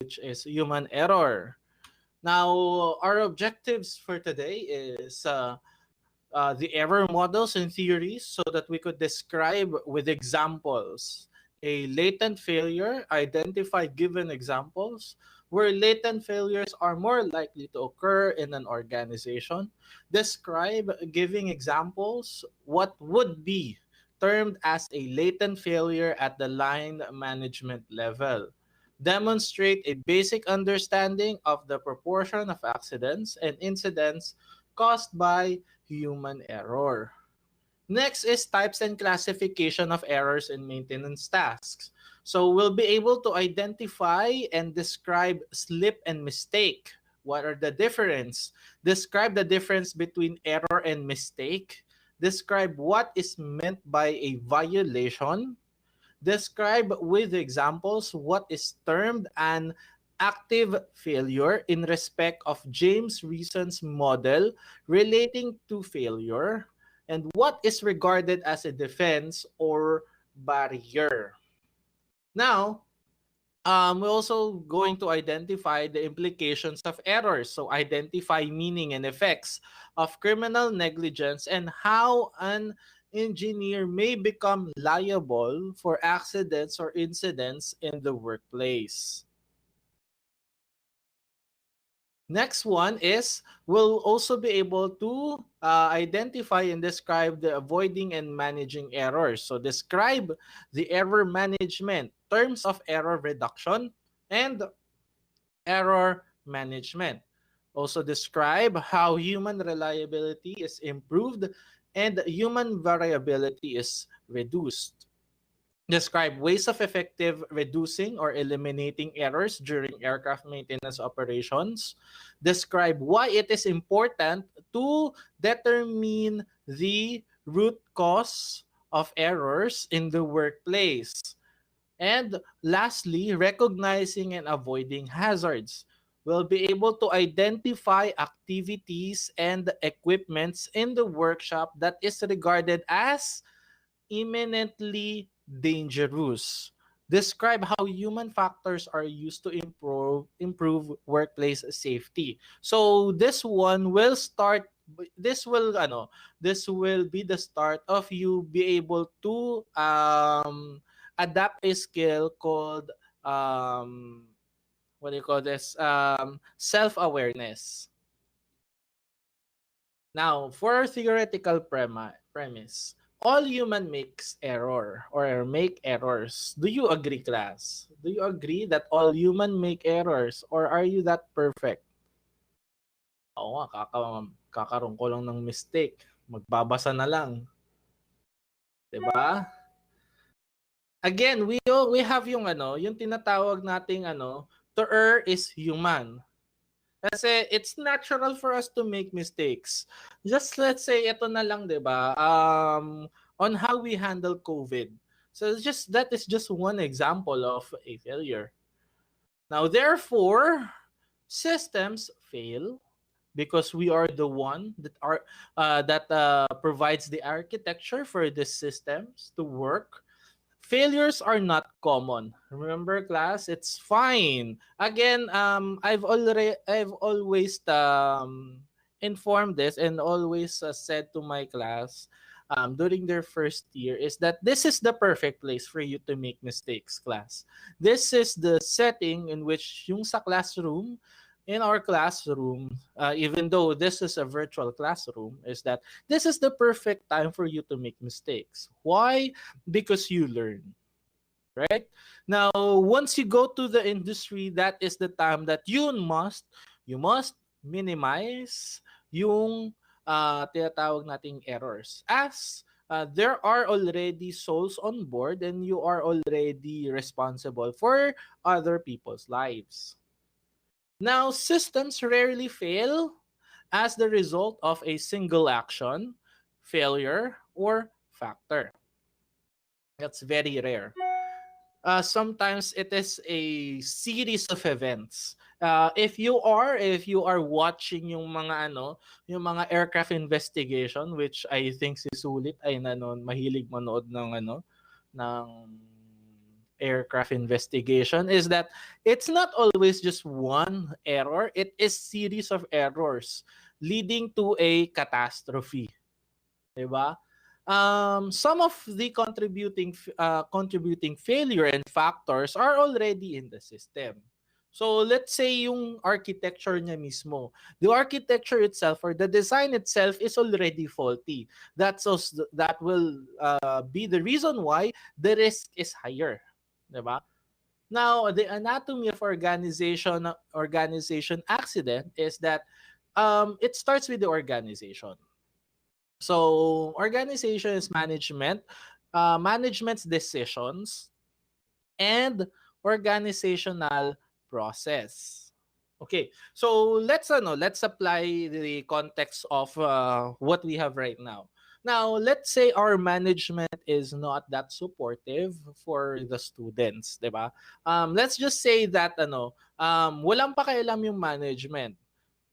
which is human error. Now, our objectives for today is the error models and theories so that we could describe with examples a latent failure, identify given examples where latent failures are more likely to occur in an organization, describe giving examples what would be termed as a latent failure at the line management level, demonstrate a basic understanding of the proportion of accidents and incidents caused by human error. Next is types and classification of errors in maintenance tasks. So we'll be able to identify and describe slip and mistake. What are the difference? Describe the difference between error and mistake. Describe what is meant by a violation. Describe with examples what is termed an active failure in respect of James Reason's model relating to failure, and what is regarded as a defense or barrier. Now, we're also going to identify the implications of errors. So identify meaning and effects of criminal negligence and how an engineer may become liable for accidents or incidents in the workplace. Next one is we'll also be able to identify and describe the avoiding and managing errors. So describe the error management, terms of error reduction, and error management. Also describe how human reliability is improved and human variability is reduced. Describe ways of effective reducing or eliminating errors during aircraft maintenance operations. Describe why it is important to determine the root cause of errors in the workplace. And lastly, recognizing and avoiding hazards. We'll be able to identify activities and equipments in the workshop that is regarded as imminently dangerous. Describe how human factors are used to improve workplace safety. So this will be the start of you be able to adapt a skill called what do you call this? Self-awareness. Now, for our theoretical premise, all human makes error or make errors. Do you agree, class? Do you agree that all human make errors or are you that perfect? Oo nga, kakaroon ko lang ng mistake. Magbabasa na lang. 'Di ba? Again, we have yung tinatawag nating to err is human. Kasi it's natural for us to make mistakes. Just let's say ito na lang, 'di ba? On how we handle COVID. So that is just one example of a failure. Now therefore, systems fail because we are the one that provides the architecture for these systems to work. Failures are not common. Remember, class, it's fine. Again, I've always informed this and always said to my class during their first year is that this is the perfect place for you to make mistakes, class. This is the setting in which yung sa classroom, in our classroom, even though this is a virtual classroom, is that this is the perfect time for you to make mistakes. Why? Because you learn. Right? Now, once you go to the industry, that is the time that you must minimize yung tinatawag nating errors. As there are already souls on board and you are already responsible for other people's lives. Now, systems rarely fail as the result of a single action, failure, or factor. That's very rare. Sometimes it is a series of events. If you are watching yung mga aircraft investigation, which I think si Sulit ay mahilig manood ng aircraft investigation is that it's not always just one error, it is series of errors leading to a catastrophe. Diba? Some of the contributing failure and factors are already in the system. So let's say yung architecture niya mismo. The architecture itself or the design itself is already faulty. That will be the reason why the risk is higher. Diba? Now, the anatomy of organization accident is that it starts with the organization. So organization is management's decisions, and organizational process. Okay, so let's apply the context of what we have right now. Now, let's say our management is not that supportive for the students, 'di ba? Let's just say that walang pakialam yung management.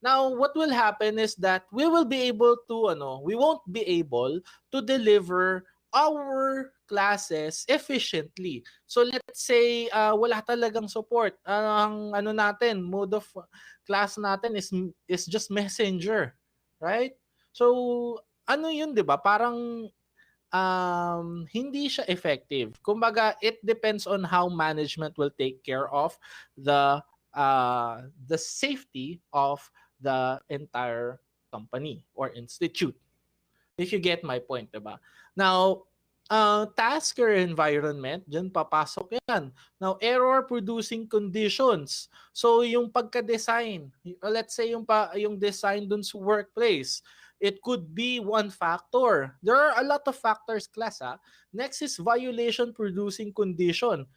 Now, what will happen is that we won't be able to deliver our classes efficiently. So let's say wala talagang support. Ang mode of class natin is just messenger, right? So yun, 'di ba? Parang hindi siya effective. Kumbaga, it depends on how management will take care of the safety of the entire company or institute. If you get my point, diba? Now, task or environment, dyan papasok yan. Now, error-producing conditions. So, yung pagka-design, let's say yung design dun sa workplace, it could be one factor. There are a lot of factors, class. Next is violation-producing condition.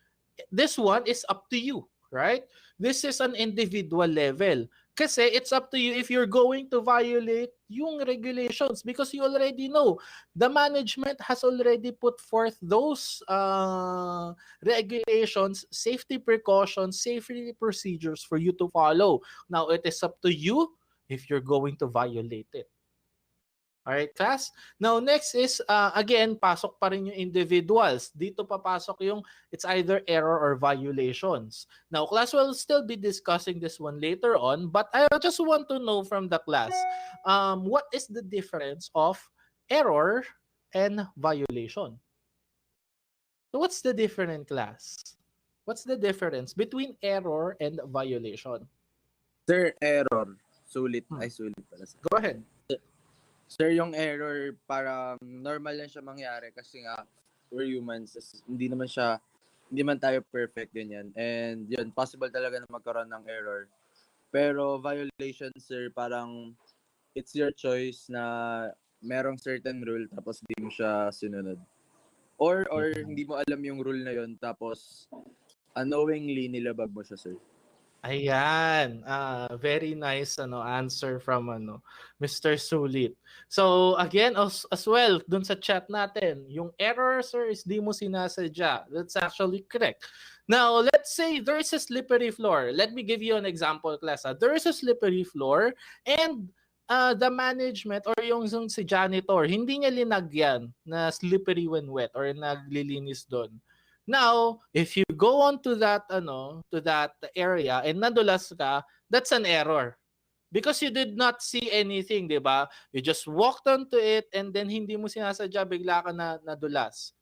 This one is up to you, right? This is an individual level. Kasi it's up to you if you're going to violate yung regulations because you already know the management has already put forth those regulations, safety precautions, safety procedures for you to follow. Now, it is up to you if you're going to violate it. Alright, class? Now, next is, again, pasok pa rin yung individuals. Dito papasok yung it's either error or violations. Now, class will still be discussing this one later on, but I just want to know from the class, what is the difference of error and violation? So, what's the difference, class? What's the difference between error and violation? Sir, error. Sulit. Ay, sulit pala. Go ahead. Sir, yung error, parang normal lang siya mangyari kasi nga, we're humans. Hindi man tayo perfect ganyan. And yun, possible talaga na magkaroon ng error. Pero violation, sir, parang it's your choice na merong certain rule tapos hindi mo siya sinunod. Or hindi mo alam yung rule na yun tapos unknowingly nilabag mo siya, sir. Ayan, very nice answer from Mr. Sulit. So again, as well, dun sa chat natin, yung error, sir, is di mo sinasadya. That's actually correct. Now, let's say there is a slippery floor. Let me give you an example, class. There is a slippery floor and the management or yung si janitor, hindi niya linagyan na slippery when wet or naglilinis doon. Now, if you go on to that area and nadulas ka, that's an error. Because you did not see anything, 'di ba? You just walked onto it and then hindi mo sinasadya, bigla ka na nadulas.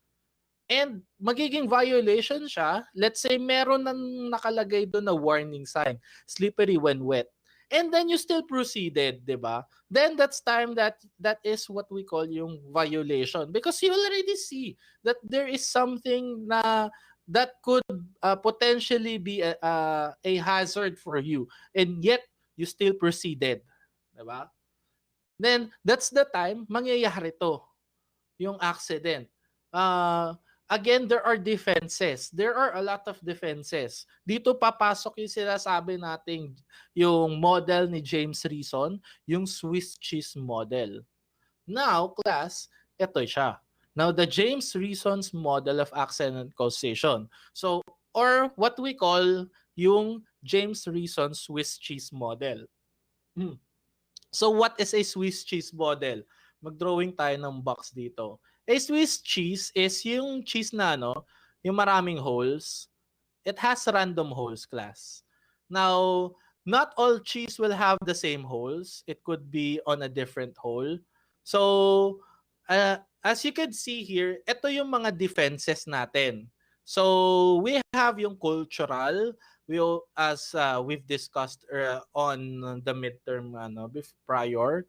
And magiging violation siya. Let's say meron nang nakalagay doon na warning sign, slippery when wet. And then you still proceeded, 'di ba? Then that's time that is what we call yung violation because you already see that there is something that could potentially be a hazard for you and yet you still proceeded, 'di ba? Then that's the time mangyayari to, yung accident. Again, there are defenses. There are a lot of defenses. Dito papasok yung sinasabi nating yung model ni James Reason, yung Swiss cheese model. Now, class, ito siya. Now, the James Reason's model of accident causation. So, or what we call yung James Reason Swiss cheese model. So, what is a Swiss cheese model? Mag-drawing tayo ng box dito. A Swiss cheese is yung cheese na yung maraming holes. it has random holes, class. Now, not all cheese will have the same holes. It could be on a different hole. So, as you can see here, ito yung mga defenses natin. So, we have yung cultural, as we've discussed on the midterm prior.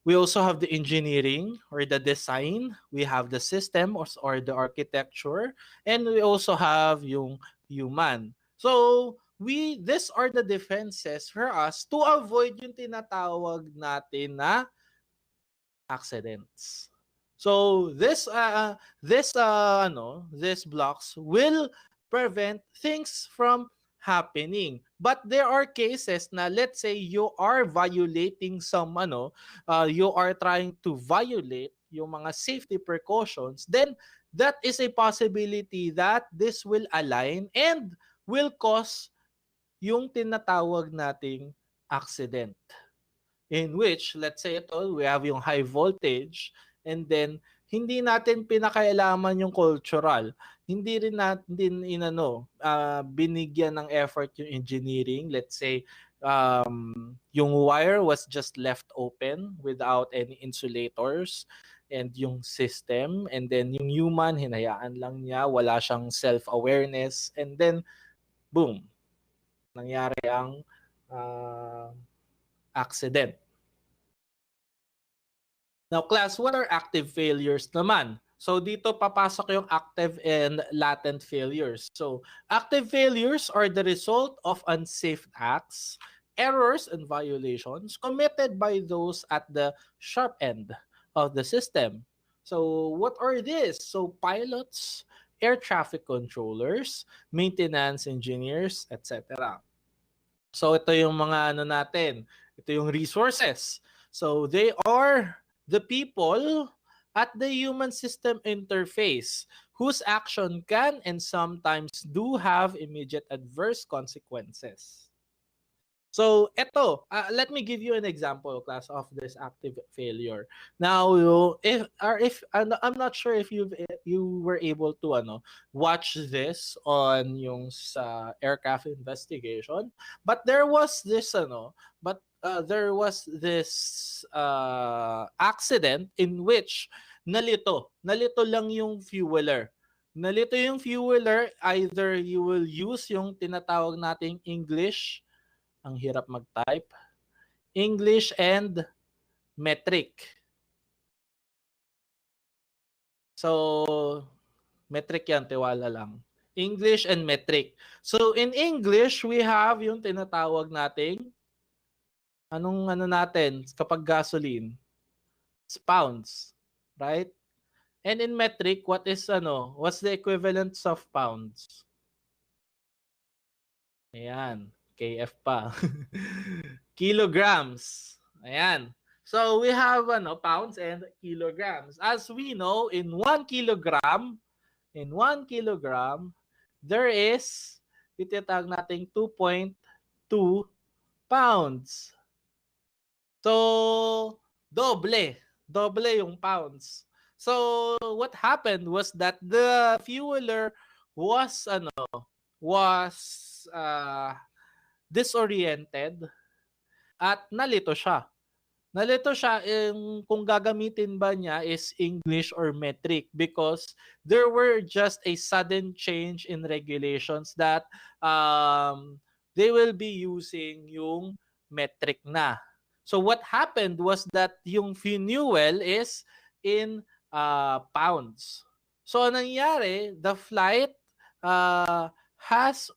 We also have the engineering or the design. We have the system or the architecture. And we also have yung human. So, these are the defenses for us to avoid yung tinatawag natin na accidents. So, these blocks will prevent things from happening. But there are cases na, let's say you are violating you are trying to violate yung mga safety precautions, then that is a possibility that this will align and will cause yung tinatawag nating accident. In which, let's say we have yung high voltage, and then hindi natin pinakailaman yung cultural. Hindi rin natin binigyan ng effort yung engineering. Let's say yung wire was just left open without any insulators and yung system, and then yung human, hinayaan lang niya, wala siyang self-awareness, and then boom, nangyari ang accident. Now, class, what are active failures naman? So, dito papasok yung active and latent failures. So, active failures are the result of unsafe acts, errors, and violations committed by those at the sharp end of the system. So, what are these? So, pilots, air traffic controllers, maintenance engineers, etc. So, ito yung mga natin. Ito yung resources. So, they are the people at the human system interface whose action can and sometimes do have immediate adverse consequences. So, let me give you an example, class, of this active failure. Now, if I'm not sure if you were able to watch this on yung sa aircraft investigation, but there was this accident in which nalito lang yung fueler. Nalito yung fueler, either you will use yung tinatawag nating English, ang hirap mag-type, English and metric. So, metric yan, tiwala lang. English and metric. So, in English, we have yung tinatawag nating, anong natin kapag gasoline? It's pounds, right? And in metric, what's the equivalent of pounds? Ayan. KF pa. Kilograms. Ayan. So we have pounds and kilograms. As we know, in 1 kilogram, there is ititag nating 2.2 pounds. So doble yung pounds. So what happened was that the fueler was disoriented at nalito siya. Nalito siya kung gagamitin ba niya is English or metric, because there were just a sudden change in regulations that they will be using yung metric na. So what happened was that yung fuel is in pounds. So nangyari, the flight has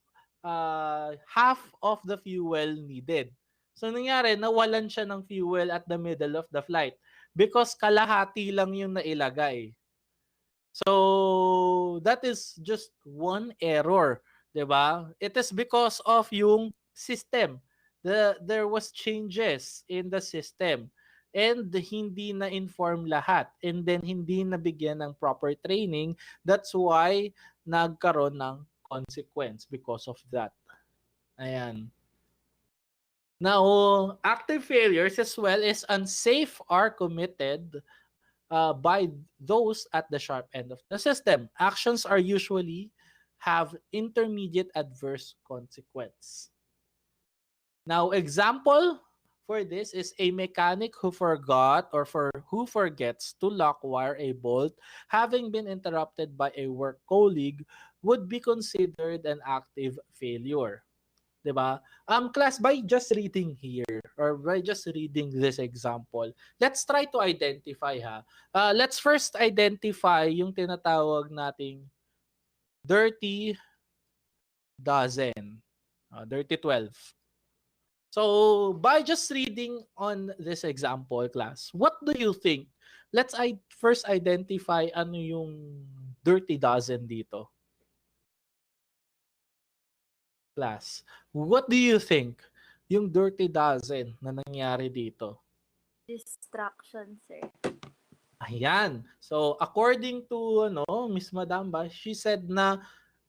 half of the fuel needed. So nangyari, nawalan siya ng fuel at the middle of the flight because kalahati lang yung nailagay. So that is just one error, 'di ba? It is because of yung system. There was changes in the system and hindi na-inform lahat, and then hindi nabigyan ng proper training. That's why nagkaroon ng consequence because of that. Ayan. Now, active failures as well as unsafe are committed by those at the sharp end of the system. Actions are usually have intermediate adverse consequence. Now, example for this is a mechanic who forgot or who forgets to lock wire a bolt having been interrupted by a work colleague would be considered an active failure. Diba? Class, by just reading here or by just reading this example, let's try to identify let's first identify yung tinatawag nating dirty dozen, dirty 12. So, by just reading on this example, class, what do you think? Let's first identify ano yung dirty dozen dito. Class, what do you think yung dirty dozen na nangyari dito? Distraction, sir. Ayan. So, according to Miss Madamba, she said na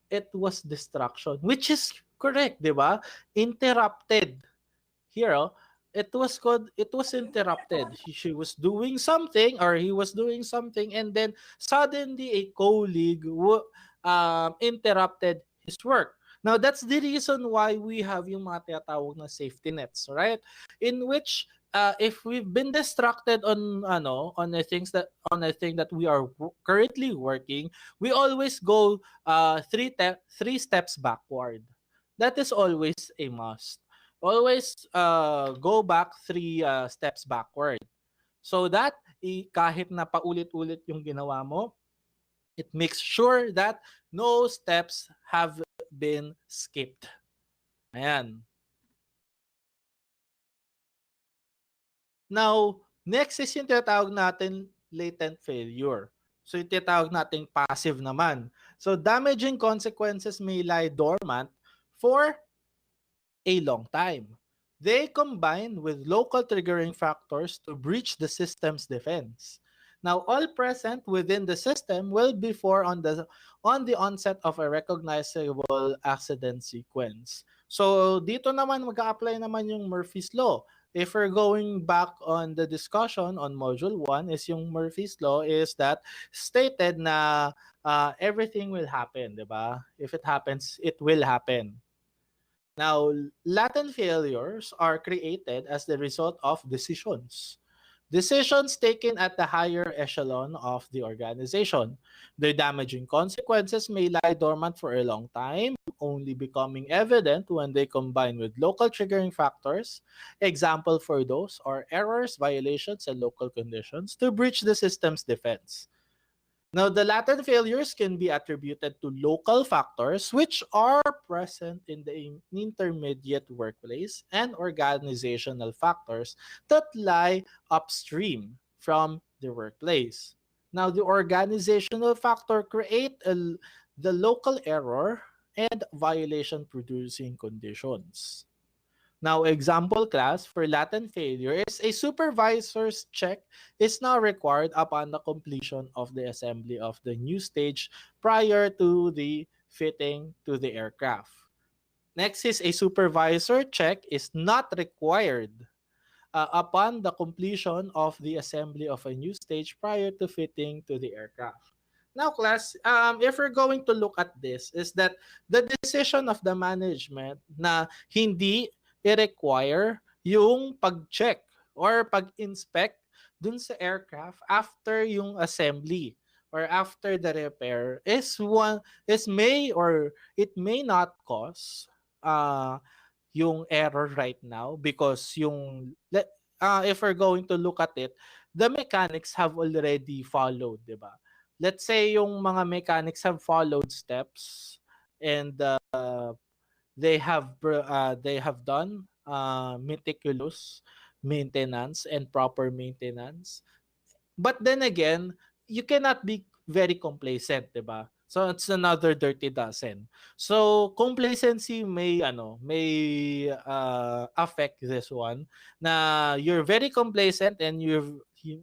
it was distraction, which is correct, di ba? Interrupted. Here, it was interrupted. She was doing something or he was doing something and then suddenly a colleague interrupted his work. Now, that's the reason why we have yung mga tinatawag na safety nets, right? In which if we've been distracted on a thing that we are currently working, we always go three steps backward. That is always a must. Always go back 3 steps backward. So that kahit na paulit-ulit yung ginawa mo, it makes sure that no steps have been skipped. Ayan. Now, next is yung tinatawag natin latent failure. So yung tinatawag nating passive naman. So damaging consequences may lie dormant for a long time. They combine with local triggering factors to breach the system's defense. Now, all present within the system will be on the onset of a recognizable accident sequence. So, dito naman mag-a-apply naman yung Murphy's Law. If we're going back on the discussion on Module 1, is yung Murphy's Law is that stated na everything will happen, di ba? If it happens, it will happen. Now, latent failures are created as the result of decisions. Decisions taken at the higher echelon of the organization. Their damaging consequences may lie dormant for a long time, only becoming evident when they combine with local triggering factors. Example for those are errors, violations, and local conditions to breach the system's defense. Now, the latent failures can be attributed to local factors which are present in the intermediate workplace and organizational factors that lie upstream from the workplace. Now, the organizational factor create the local error and violation producing conditions. Now, example class for latent failure is a supervisor's check is now required upon the completion of the assembly of the new stage prior to the fitting to the aircraft. Next is a supervisor check is not required upon the completion of the assembly of a new stage prior to fitting to the aircraft. Now, class, if we're going to look at this, is that the decision of the management na hindi i-require yung pag-check or pag-inspect dun sa aircraft after yung assembly or after the repair is may or it may not cause yung error right now because if we're going to look at it, the mechanics have already followed, di ba? Let's say yung mga mechanics have followed steps and they have done meticulous maintenance and proper maintenance. But then again, you cannot be very complacent, diba? So it's another dirty dozen. So complacency may affect this one na you're very complacent and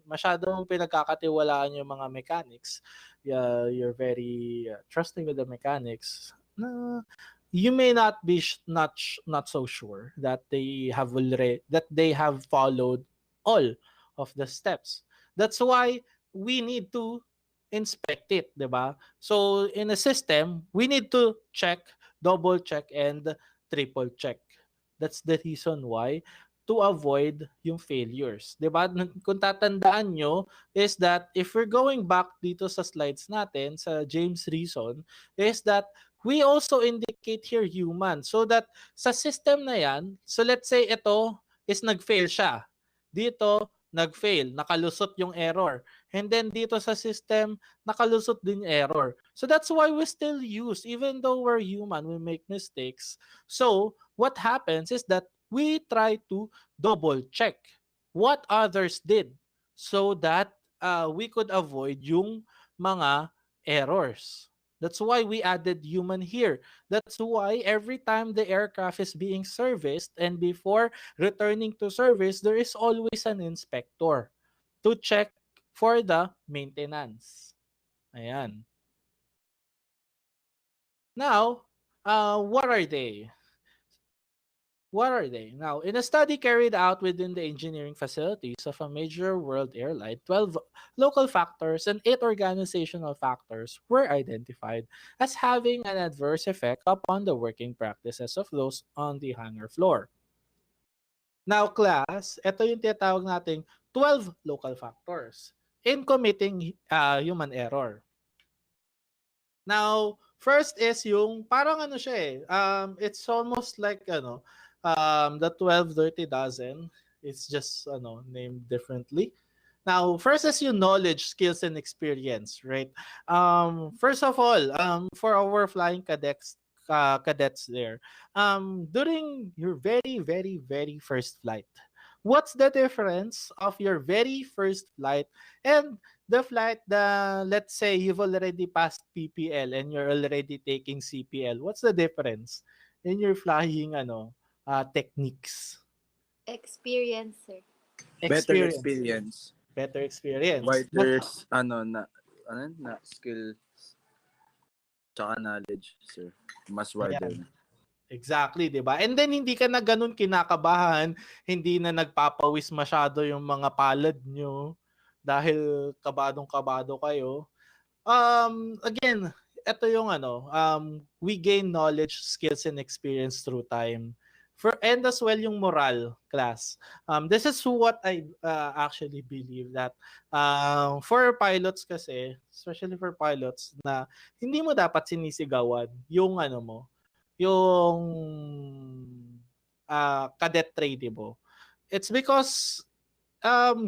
masyadong pinagkakatiwalaan yung mga mechanics. You're very trusting with the mechanics. You may not be not so sure that they have followed all of the steps. That's why we need to inspect it, 'di ba? So in a system, we need to check, double check and triple check. That's the reason why, to avoid yung failures. 'Di ba? Kung tatandaan nyo is that if we're going back dito sa slides natin sa James reason is that we also indicate here human so that sa system na yan, so let's say ito is nag-fail siya. Dito nag-fail, nakalusot yung error. And then dito sa system, nakalusot din yung error. So that's why we still use, even though we're human, we make mistakes. So what happens is that we try to double check what others did so that we could avoid yung mga errors. That's why we added human here. That's why every time the aircraft is being serviced and before returning to service, there is always an inspector to check for the maintenance. Ayan. Now, what are they? What are they? Now, in a study carried out within the engineering facilities of a major world airline, 12 local factors and 8 organizational factors were identified as having an adverse effect upon the working practices of those on the hangar floor. Now, class, ito yung tinatawag nating 12 local factors in committing human error. Now, first is yung parang ano siya eh, it's almost like the 12 dirty dozen. It's just named differently. Now, first is yung knowledge, skills, and experience, right? First of all, for our flying cadets there, during your very, very, very first flight, what's the difference of your very first flight and the flight let's say you've already passed PPL and you're already taking CPL? What's the difference in your flying techniques? Experience, sir. Better experience. Better experience. Wider, na skill, tsaka knowledge, sir. Mas wider. Ayan. Exactly, 'di ba? And then hindi ka na ganun kinakabahan, hindi na nagpapawis masyado yung mga palad nyo dahil kabadong-kabado kayo. Again, ito yung we gain knowledge, skills, and experience through time. And as well yung moral, class. This is what I actually believe that for pilots kasi, especially for pilots, na hindi mo dapat sinisigawan yung yung cadet trainee mo. It's because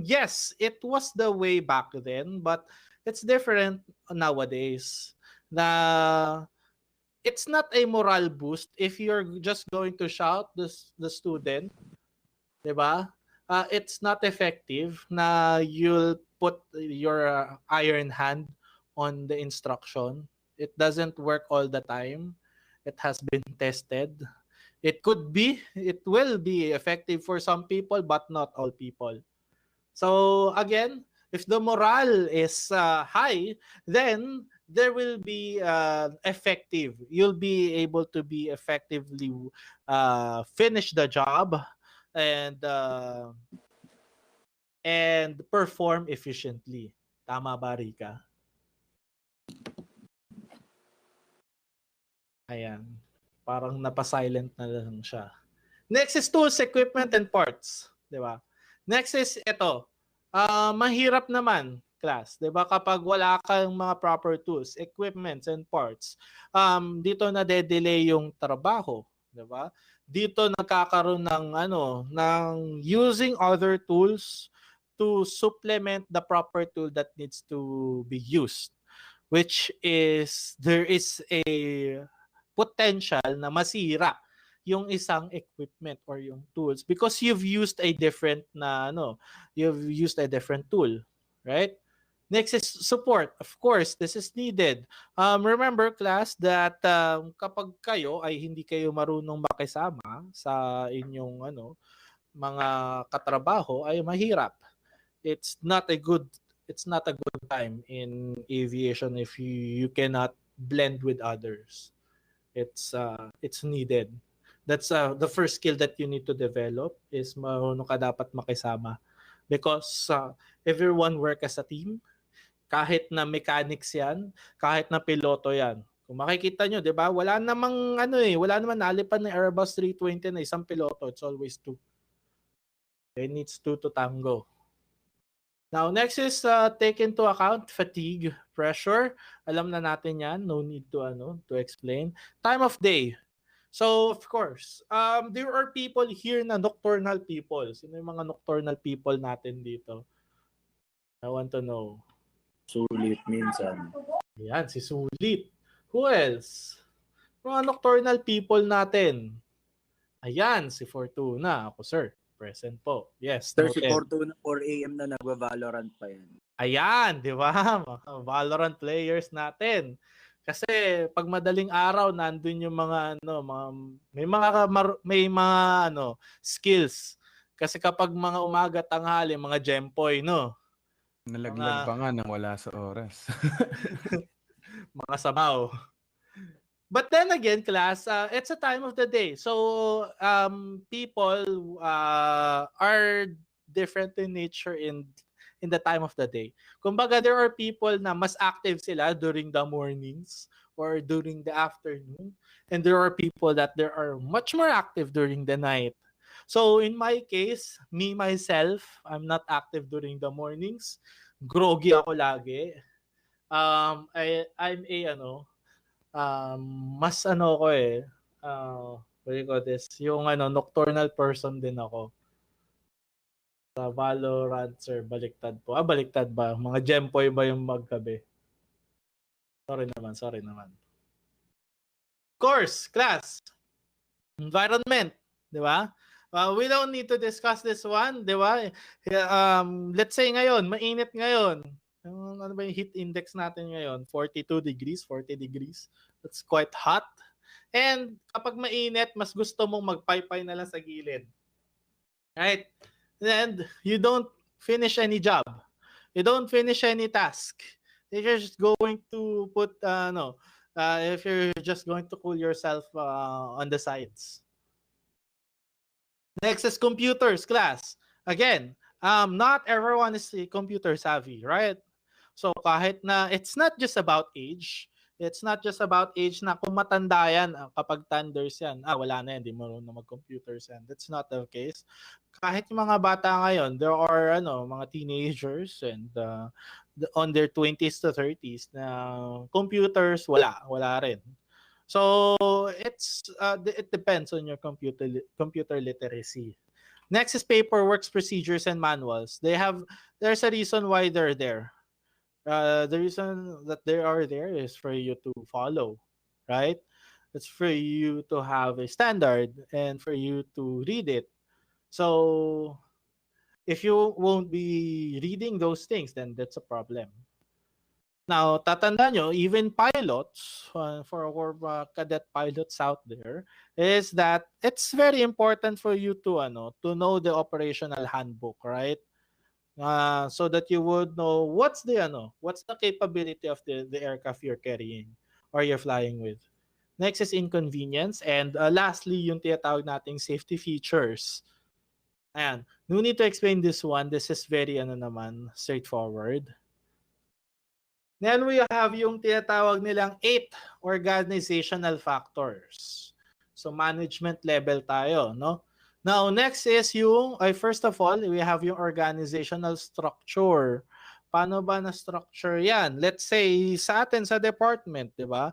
yes, it was the way back then, but it's different nowadays. Na it's not a moral boost if you're just going to shout the student, 'di ba? It's not effective na you'll put your iron hand on the instruction. It doesn't work all the time. It has been tested. It will be effective for some people, but not all people. So again, if the morale is high, then there will be effective. You'll be able to be effectively finish the job and perform efficiently. Tama ba, Rika? Ayan. Parang napa-silent na lang siya. Next is tools, equipment, and parts. Diba? Next is ito. Mahirap naman, class. Diba? Kapag wala kang mga proper tools, equipments, and parts, dito na de-delay yung trabaho. Diba? Dito nagkakaroon ng using other tools to supplement the proper tool that needs to be used. Which is, there is a potential na masira yung isang equipment or yung tools because you've used a different tool, right? Next is support. Of course, this is needed. Remember, class, that kapag kayo ay hindi kayo marunong makisama sa inyong mga katrabaho ay mahirap. It's not a good time in aviation if you cannot blend with others. It's needed. That's the first skill that you need to develop is marunong ka dapat makisama because everyone work as a team. Kahit na mechanics yan, kahit na piloto yan. Kung makikita nyo, di ba? Wala namang wala namang nalipan ng Airbus 320 na isang piloto. It's always two. It needs two to tango. Now, next is take into account fatigue, pressure. Alam na natin yan. No need to explain. Time of day. So, of course, there are people here na nocturnal people. Sino yung mga nocturnal people natin dito? I want to know. Sulit minsan. Ayan, si Sulit. Who else? Mga nocturnal people natin. Ayan, si Fortuna. Ako, sir. Present po. Yes. Sir, si noted. Fortuna 4 a.m. na nagva-Valorant pa yan. Ayan, di ba? Mga Valorant players natin. Kasi pag madaling araw nandun yung mga may mga skills. Kasi kapag mga umaga tanghali, mga gempoy, no. Nalaglag pa nga nang wala sa oras. Mga sabaw. But then again, class, it's a time of the day. So, people are different in nature in the time of the day. Kumbaga, there are people na mas active sila during the mornings or during the afternoon. And there are people that they are much more active during the night. So, in my case, myself, I'm not active during the mornings. Groggy ako lagi. I'm mas what do you call this? Yung nocturnal person din ako. Sa Valorant, sir, baliktad po. Baliktad ba? Mga gempoy ba yung maggabi? Sorry naman. Of course, class. Environment, di ba? We don't need to discuss this one, di ba? Let's say ngayon, mainit ngayon. Ano ba yung heat index natin ngayon? 42 degrees, 40 degrees. That's quite hot. And kapag mainit, mas gusto mong magpaypay na lang sa gilid. Right? And you don't finish any job. You don't finish any task. You're just going to put, if you're just going to cool yourself on the sides. Next is computers, class. Again, not everyone is computer savvy, right? So kahit na it's not just about age. It's not just about age na kung matanda yan, kapag thunders yan, wala na yan, di marunong mag-computers yan. That's not the case. Kahit yung mga bata ngayon, there are mga teenagers and on their 20s to 30s na computers, wala rin. So it depends on your computer literacy. Next is paperwork, procedures, and manuals. There's a reason why they're there. The reason that they are there is for you to follow, right? It's for you to have a standard and for you to read it. So if you won't be reading those things, then that's a problem. Now, tatandaan nyo, even pilots, for our cadet pilots out there, is that it's very important for you to know the operational handbook, right? So that you would know what's the capability of the aircraft you're carrying or you're flying with. Next is inconvenience, and lastly, yung tinatawag nating safety features. Ayan, no need to explain this one. This is very straightforward. Then we have yung tinatawag nilang 8 organizational factors. So management level tayo, no? Now, next is first of all, we have yung organizational structure. Paano ba na-structure yan? Let's say, sa atin, sa department, di ba?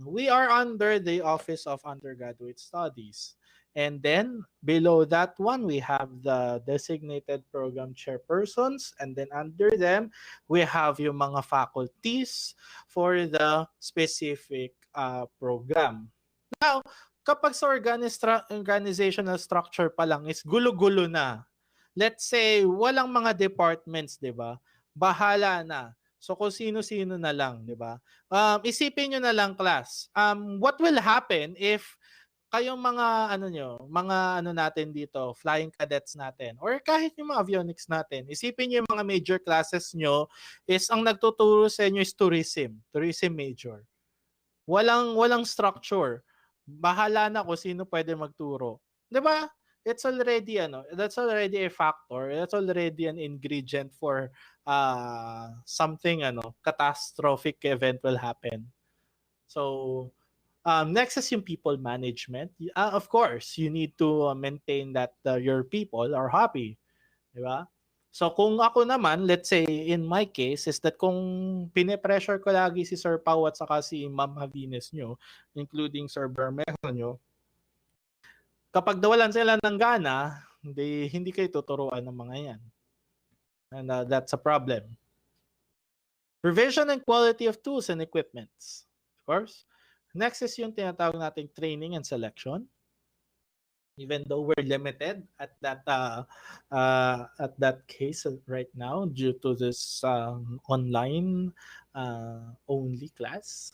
We are under the Office of Undergraduate Studies. And then, below that one, we have the designated program chairpersons. And then, under them, we have yung mga faculties for the specific program. Now, kapag sa organizational structure pa lang is gulo-gulo na. Let's say, walang mga departments, di ba? Bahala na. So, kung sino-sino na lang, di ba? Isipin nyo na lang, class. What will happen if kayong mga natin dito, flying cadets natin, or kahit yung mga avionics natin, isipin nyo yung mga major classes nyo is ang nagtuturo sa inyo is tourism major. Walang structure. Bahala na kung sino pwede magturo. 'Di ba? it's already that's already a factor, that's already an ingredient for something catastrophic event will happen. So next is yung people management. Of course, you need to maintain that your people are happy, di ba? So kung ako naman, let's say in my case, is that kung pine-pressure ko lagi si Sir Pau at saka si Ma'am Havines nyo, including Sir Bermejo nyo, kapag nawalan sila ng gana, hindi kayo tuturuan ng mga yan. And that's a problem. Provision and quality of tools and equipments. Of course. Next is yung tinatawag nating training and selection. Even though we're limited at that case right now due to this online only class.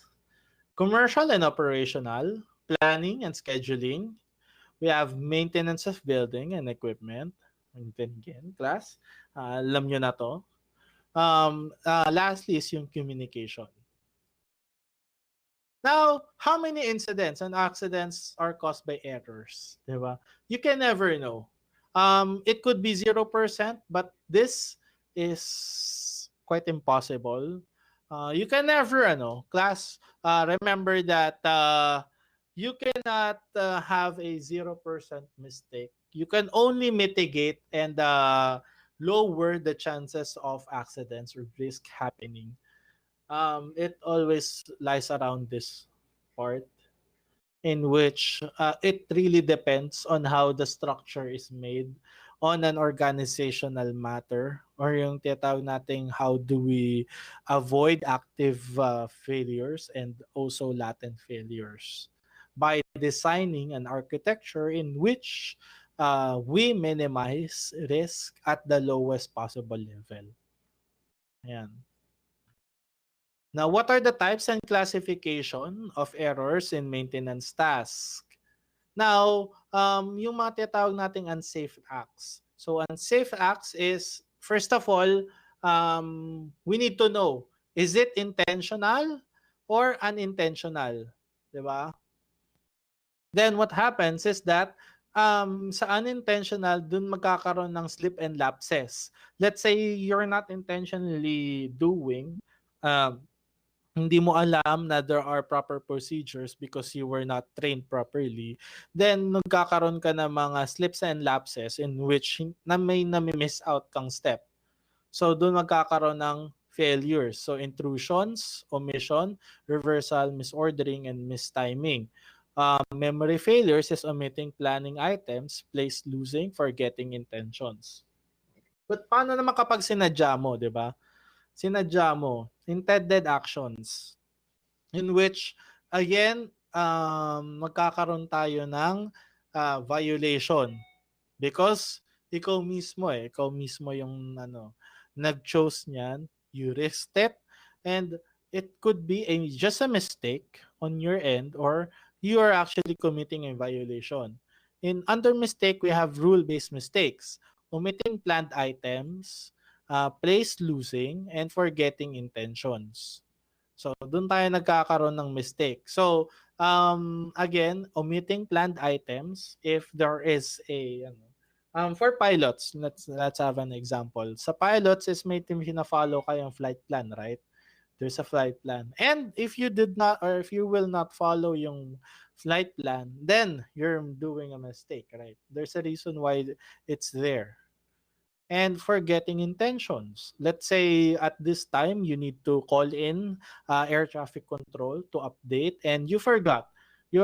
Commercial and operational, planning and scheduling. We have maintenance of building and equipment. And then again, class, alam nyo na to. Lastly is yung communication. Now, how many incidents and accidents are caused by errors? Diba? You can never know. It could be 0%, but this is quite impossible. You can never, class, remember that you cannot have a 0% mistake. You can only mitigate and lower the chances of accidents or risk happening. It always lies around this part in which it really depends on how the structure is made on an organizational matter, or yung tinatawag nating how do we avoid active failures and also latent failures by designing an architecture in which we minimize risk at the lowest possible level. Ayan. Now, what are the types and classification of errors in maintenance task? Now, yung mga tinatawag nating unsafe acts. So, unsafe acts is, first of all, we need to know, is it intentional or unintentional? Diba? Then, what happens is that sa unintentional, dun magkakaroon ng slip and lapses. Let's say you're not intentionally doing, hindi mo alam na there are proper procedures because you were not trained properly, then nagkakaroon ka ng mga slips and lapses in which may nami-miss out kang step. So doon magkakaroon ng failures. So intrusions, omission, reversal, misordering, and mistiming. Memory failures is omitting planning items, place losing, forgetting intentions. But paano naman kapag sinadya mo, di ba? Sinadya mo, intended actions in which, again, magkakaroon tayo ng violation because ikaw mismo yung nag-chose niyan, you risked it, and it could be just a mistake on your end, or you are actually committing a violation. Under mistake, we have rule-based mistakes, omitting planned items, place losing, and forgetting intentions. So, doon tayo nagkakaroon ng mistake. So, again, omitting planned items if there is a for pilots, let's have an example. Sa pilots is may pina-follow kayong flight plan, right? There's a flight plan. And if you did not, or if you will not follow yung flight plan, then you're doing a mistake, right? There's a reason why it's there. And forgetting intentions. Let's say at this time, you need to call in air traffic control to update, and you forgot. You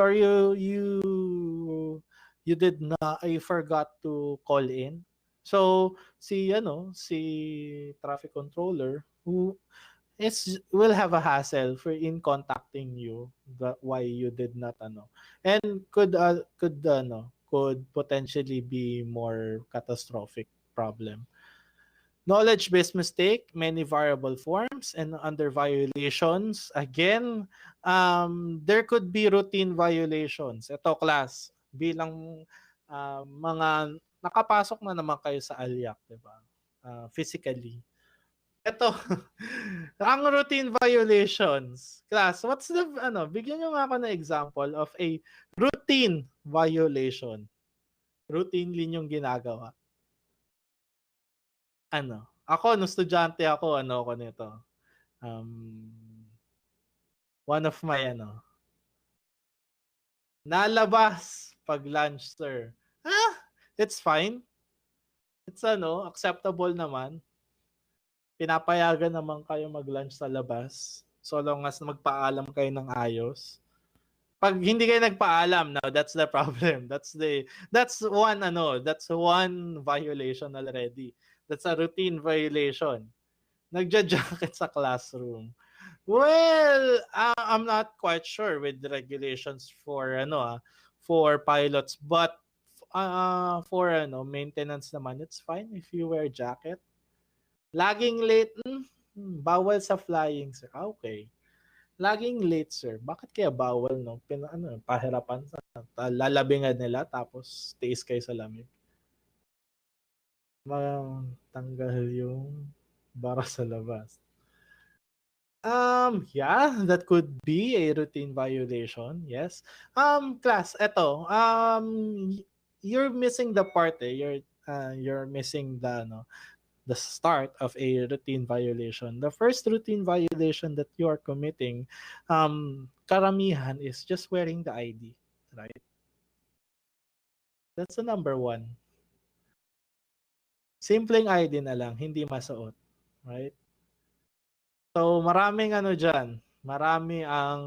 forgot to call in. So si traffic controller who will have a hassle for in contacting you why you did not and could potentially be more catastrophic problem. Knowledge-based mistake, many variable forms, and under violations, again, there could be routine violations. Ito, class, bilang mga nakapasok na naman kayo sa ALYAC, diba? Physically. Ito, ang routine violations. Class, what's the, bigyan nyo nga ako ng example of a routine violation. routinely yung ginagawa? Ano? Ako, nung estudyante ako, ako nito. One of my, nalabas pag lunch, sir. It's fine. It's acceptable naman. Pinapayagan naman kayo mag-lunch sa labas. So long as magpaalam kayo ng ayos. Pag hindi kayo nagpaalam, now that's the problem. That's one violation already. That's a routine violation. Nagja-jacket sa classroom. Well, I'm not quite sure with the regulations for for pilots, but for maintenance naman, it's fine if you wear jacket. Laging late, bawal sa flying, sir. Okay. Laging late, sir. Bakit kaya bawal, no? Pahirapan sa lalabingan nila tapos tiis kayo sa lamig. Matanggal yung bara sa labas. Yeah, that could be a routine violation. Yes. Class, eto. You're missing the part, you're missing the start of a routine violation. The first routine violation that you are committing, karamihan, is just wearing the ID, right? That's the number one. Simpleng ID na lang, hindi masuot, right? So, maraming dyan. Marami ang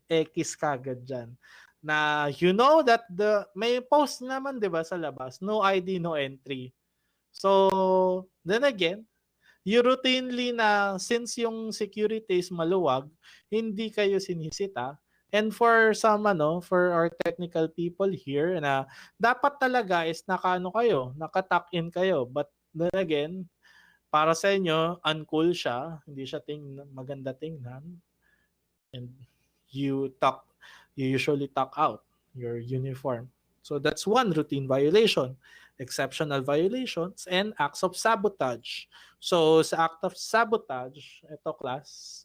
X kagad dyan. Na you know that may post naman, di ba, sa labas, no ID, no entry. So, then again, you routinely na since yung security is maluwag, hindi kayo sinisita. And for some for our technical people here na dapat talaga is naka-tuck in kayo. But then again, para sa inyo, uncool siya, hindi siya maganda tingnan. And you usually tuck out your uniform. So that's one routine violation. Exceptional violations and acts of sabotage. So sa act of sabotage, ito class,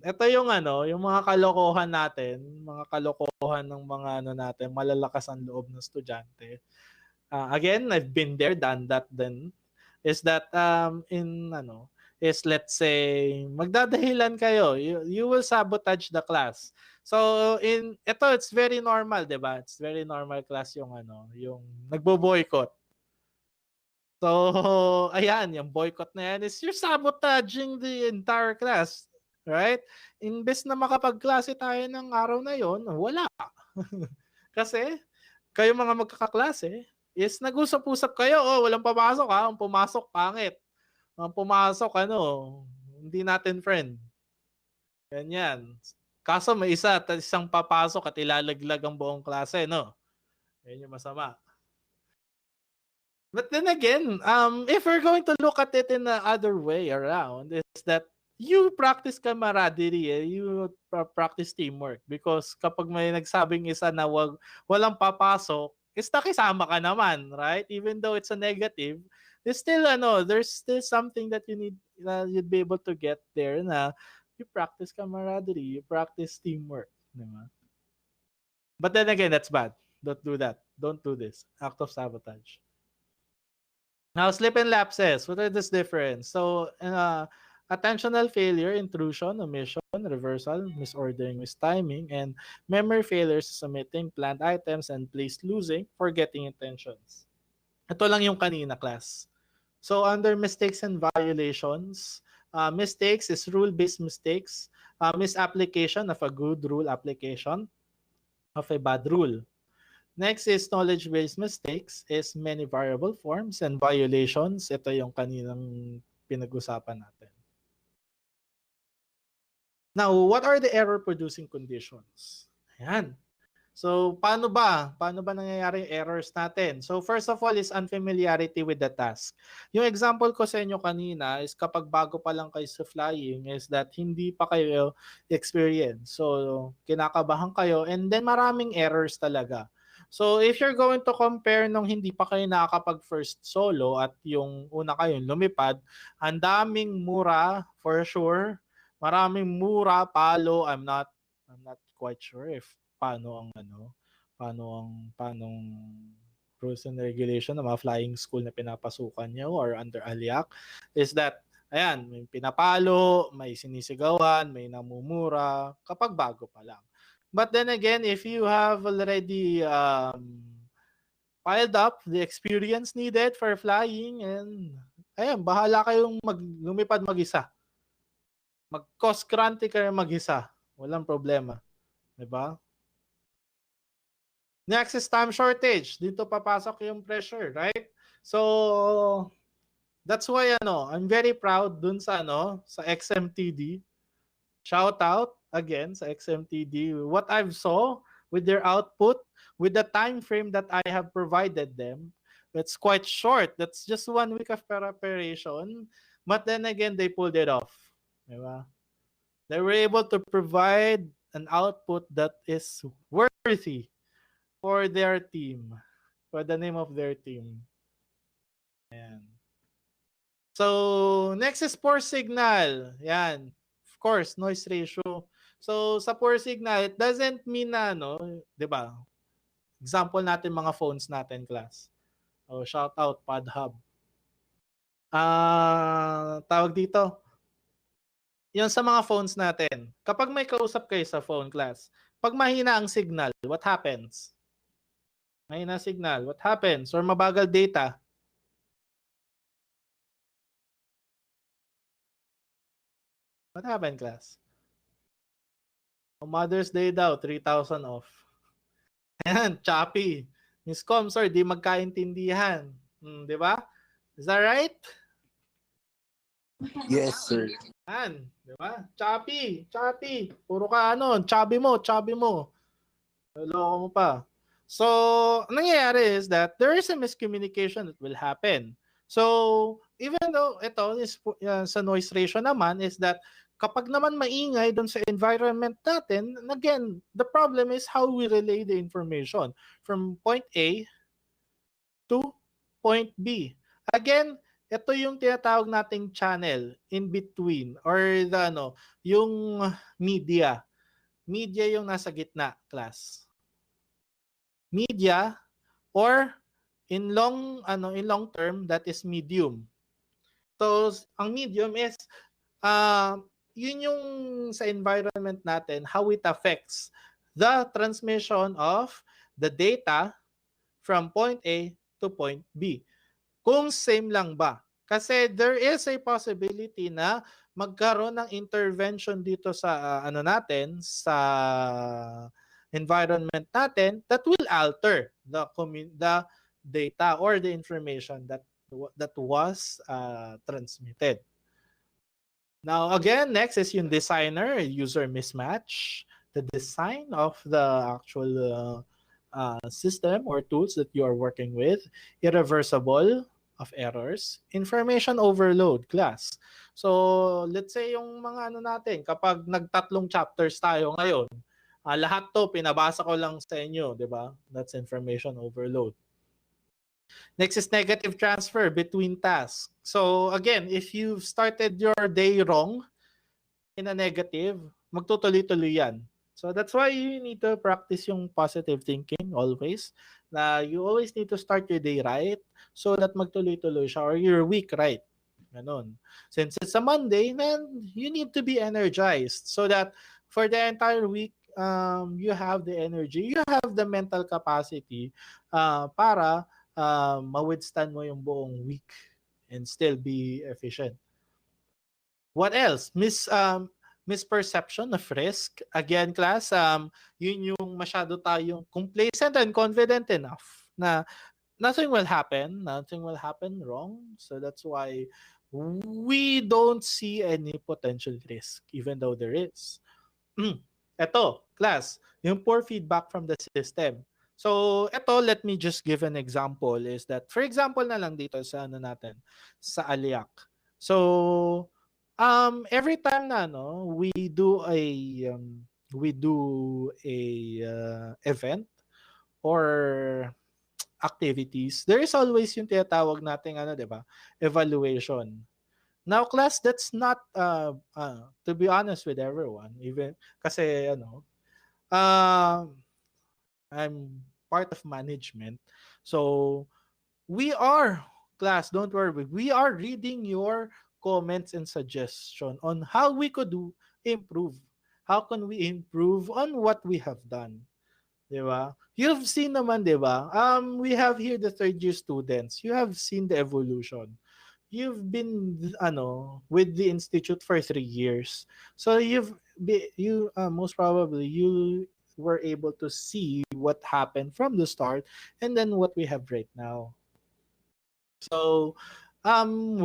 ito yung yung mga kalokohan natin, mga kalokohan ng mga natin, malalakas ang loob ng estudyante. Again, I've been there, done that then. Is that is let's say magdadahilan kayo, you will sabotage the class. So it's very normal, 'di ba? It's very normal class yung yung nagbo-boycott. So ayan, yung boycott na yan is you're sabotaging the entire class, right? Imbes na makapagklase tayo ng araw na yon, wala. Kasi kayo mga magkakaklase is nag-usap-usap kayo, walang papasok ang pumasok pangit. Ang pumasok hindi natin friend. Ganyan. Kaso may isang papasok at ilalaglag ang buong klase, no? Yan yung masama. But then again, if we're going to look at it in the other way around, is that you practice camaraderie, you practice teamwork. Because kapag may nagsabing isa na walang papasok, is nakisama ka naman, right? Even though it's a negative, there's still something that you need, you'd be able to get there na you practice camaraderie, you practice teamwork, diba? But then again, that's bad. Don't do that. Don't do this. Act of sabotage. Now, slip and lapses. What are this difference? So, attentional failure, intrusion, omission, reversal, misordering, mistiming, and memory failures, submitting planned items, and place losing, forgetting intentions. Ito lang yung kanina, class. So, under mistakes and violations, mistakes is rule-based mistakes, misapplication of a good rule, application of a bad rule. Next is knowledge-based mistakes, is many variable forms, and violations, ito yung kaninang pinag-usapan natin. Now, what are the error-producing conditions? Ayan. So, paano ba nangyayari yung errors natin? So, first of all is unfamiliarity with the task. Yung example ko sa inyo kanina is kapag bago pa lang kayo sa flying is that hindi pa kayo experience. So, kinakabahan kayo and then maraming errors talaga. So, if you're going to compare nung hindi pa kayo nakakapag first solo at yung una kayong lumipad, ang daming mura for sure. Maraming mura, palo, I'm not quite sure if paano paanong rules and regulation ng mga flying school na pinapasukan nyo or under ALIAC is that, ayan, may pinapalo, may sinisigawan, may namumura, kapag bago pa lang. But then again, if you have already piled up the experience needed for flying, and ayan, bahala kayong lumipad mag-isa. Mag-cross country kayo mag-isa. Walang problema. Diba? Next is time shortage. Dito papasok yung pressure, right? So, that's why I'm very proud dun sa sa XMTD. Shout out again sa XMTD. What I've saw with their output, with the time frame that I have provided them, it's quite short. That's just 1 week of preparation. But then again, they pulled it off. Diba? They were able to provide an output that is worthy for their team, for the name of their team. Ayan. So, next is poor signal. Yan. Of course, noise ratio. So, sa poor signal, it doesn't mean na, di ba? Example natin mga phones natin, class. Oh, shout out, PodHub. Tawag dito. Yun sa mga phones natin. Kapag may kausap kayo sa phone, class, pag mahina ang signal, what happens? Mahina signal, what happens? Or mabagal data, what happened, class? Mother's Day daw, 3,000 off. Ayan, choppy. Miss Com, sir, di magkaintindihan. Di ba? Is that right? Yes, sir. Ayan, di ba? Choppy. Puro ka chubby mo. Loko mo pa. So, nangyayari is that there is a miscommunication that will happen. So, even though ito is sa noise ratio naman is that kapag naman maingay doon sa environment natin, again, the problem is how we relay the information from point A to point B. Again, ito yung tinatawag nating channel in between or yung media. Media yung nasa gitna, class. Media or in long term that is medium. So ang medium is yun yung sa environment natin, how it affects the transmission of the data from point A to point B. Kung same lang ba? Kasi there is a possibility na magkaroon ng intervention dito sa natin, sa environment natin that will alter the data or the information that was transmitted. Now, again, next is yung designer, user mismatch, the design of the actual system or tools that you are working with, irreversible of errors, information overload, class. So, let's say yung mga natin, kapag nagtatlong chapters tayo ngayon, lahat to pinabasa ko lang sa inyo, di ba? That's information overload. Next is negative transfer between tasks. So again, if you've started your day wrong in a negative, magtutuloy-tuloy yan. So that's why you need to practice yung positive thinking always. Na you always need to start your day right so that magtuloy-tuloy siya or your week right. Ganon. Since it's a Monday, then you need to be energized so that for the entire week, you have the energy, you have the mental capacity para ma-withstand mo yung buong week and still be efficient. What else? Misperception of risk. Again, class, yun yung masyado tayong complacent and confident enough na nothing will happen wrong. So that's why we don't see any potential risk even though there is. Ito, class, yung poor feedback from the system. So, ito, let me just give an example is that, for example na lang dito sa natin, sa ALIAC. So, every time na we do a event or activities, there is always yung tinatawag nating di ba? Evaluation. Now, class, that's not to be honest with everyone, even kasi I'm part of management. So we are, class, don't worry. We are reading your comments and suggestion on how we could improve. How can we improve on what we have done? 'Di ba? You've seen naman, 'di ba? We have here the third year students. You have seen the evolution. You've been with the institute for 3 years. So most probably you were able to see what happened from the start and then what we have right now. So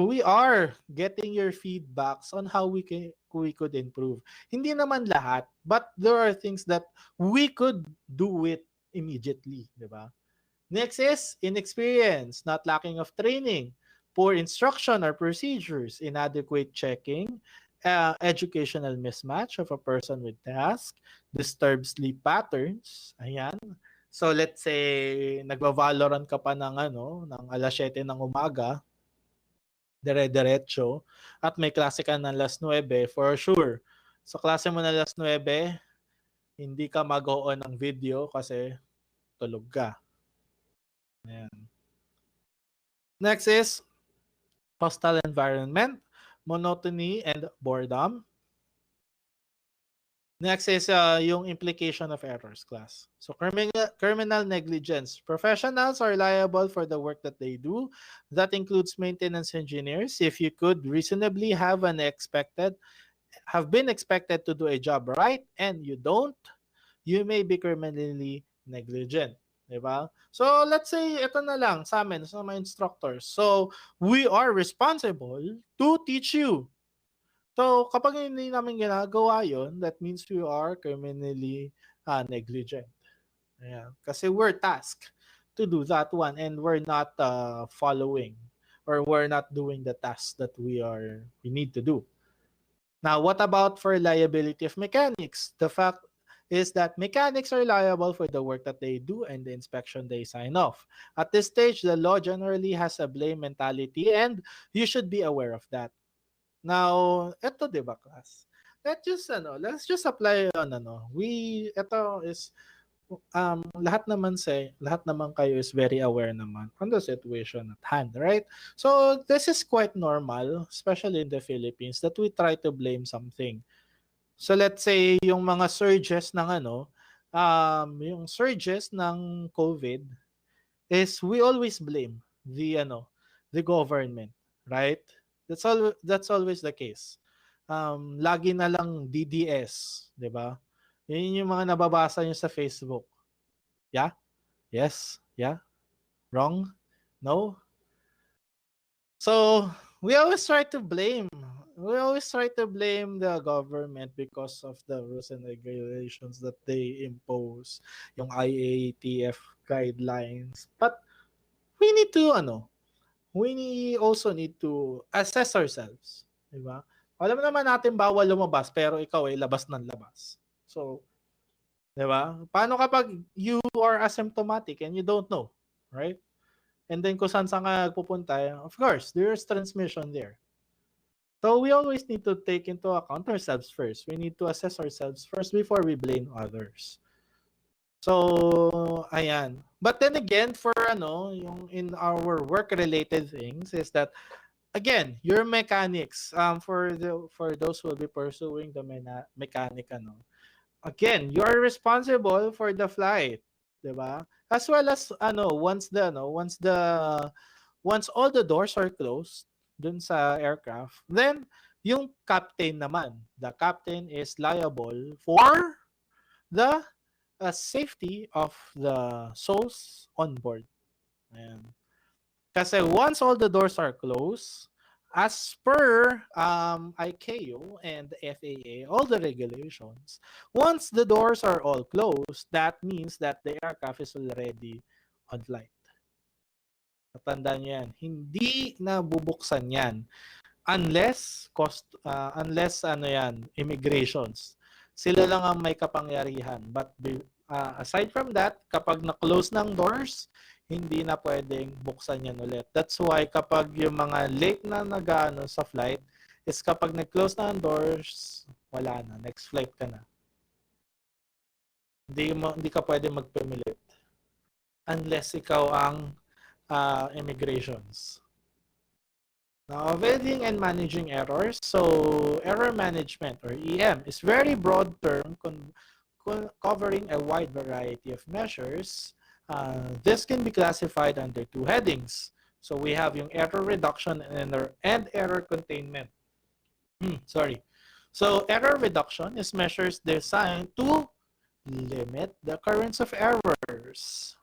we are getting your feedbacks on how we could improve. Hindi naman lahat, but there are things that we could do it immediately, 'di ba? Next is inexperience, not lacking of training, poor instruction or procedures, inadequate checking, educational mismatch of a person with task, disturbed sleep patterns. Ayan. So let's say nagva-Valorant ka pa ng alas 7 ng umaga, dire-diretso, at may klase ka ng alas 9, for sure. Sa klase mo na alas 9, hindi ka mag-on ng video kasi tulog ka. Ayan. Next is hostile environment, monotony, and boredom. Next is yung implication of errors, class. So criminal negligence. Professionals are liable for the work that they do. That includes maintenance engineers. If you could reasonably have been expected to do a job right and you don't, you may be criminally negligent. Diba? So let's say ito na lang sa amin, sa mga instructors. So we are responsible to teach you. So kapag hindi namin ginagawa yon, that means we are criminally negligent. Ayan. Kasi we're tasked to do that one and we're not following or we're not doing the tasks that we need to do. Now, what about for liability of mechanics? The fact is that mechanics are liable for the work that they do and the inspection they sign off. At this stage, the law generally has a blame mentality and you should be aware of that. Now, ito 'di ba, class? Let's just apply on ito is lahat naman kayo is very aware naman on the situation at hand, right? So, this is quite normal, especially in the Philippines, that we try to blame something. So let's say yung mga surges ng yung surges ng COVID is we always blame the government, right? That's always the case. Lagi na lang DDS, 'di ba? Yun yung mga nababasa niyo sa Facebook. Yeah? Yes? Yeah? Wrong? No? So, we always try to blame the government because of the rules and regulations that they impose, yung IATF guidelines. But we also need to assess ourselves, di ba? Alam naman natin bawal lumabas pero ikaw ay labas ng labas. So, di ba? Paano kapag you are asymptomatic and you don't know, right? And then kung saan ka pupunta, of course, there is transmission there. So we always need to take into account ourselves first. We need to assess ourselves first before we blame others. So, ayan. But then again, for yung in our work-related things is that, again, your mechanics, for those who will be pursuing the mechanic, again, you are responsible for the flight, diba? As well as once all the doors are closed dun sa aircraft, then yung captain naman, the captain is liable for the safety of the souls on board. Ayan. Kasi once all the doors are closed, as per ICAO and the FAA, all the regulations, once the doors are all closed, that means that the aircraft is already on flight. Tandaan nyo yan. Hindi na bubuksan yan unless immigrations. Sila lang ang may kapangyarihan. But aside from that, kapag na-close ng doors, hindi na pwedeng buksan yan ulit. That's why kapag yung mga late na sa flight, is kapag nag-close na ang doors, wala na. Next flight ka na. Hindi ka pwede magpumilit unless ikaw ang immigrations. Now, avoiding and managing errors. So, error management or EM is very broad term covering a wide variety of measures. This can be classified under two headings. So, we have yung error reduction and error containment. Sorry. So, error reduction is measures designed to limit the occurrence of errors.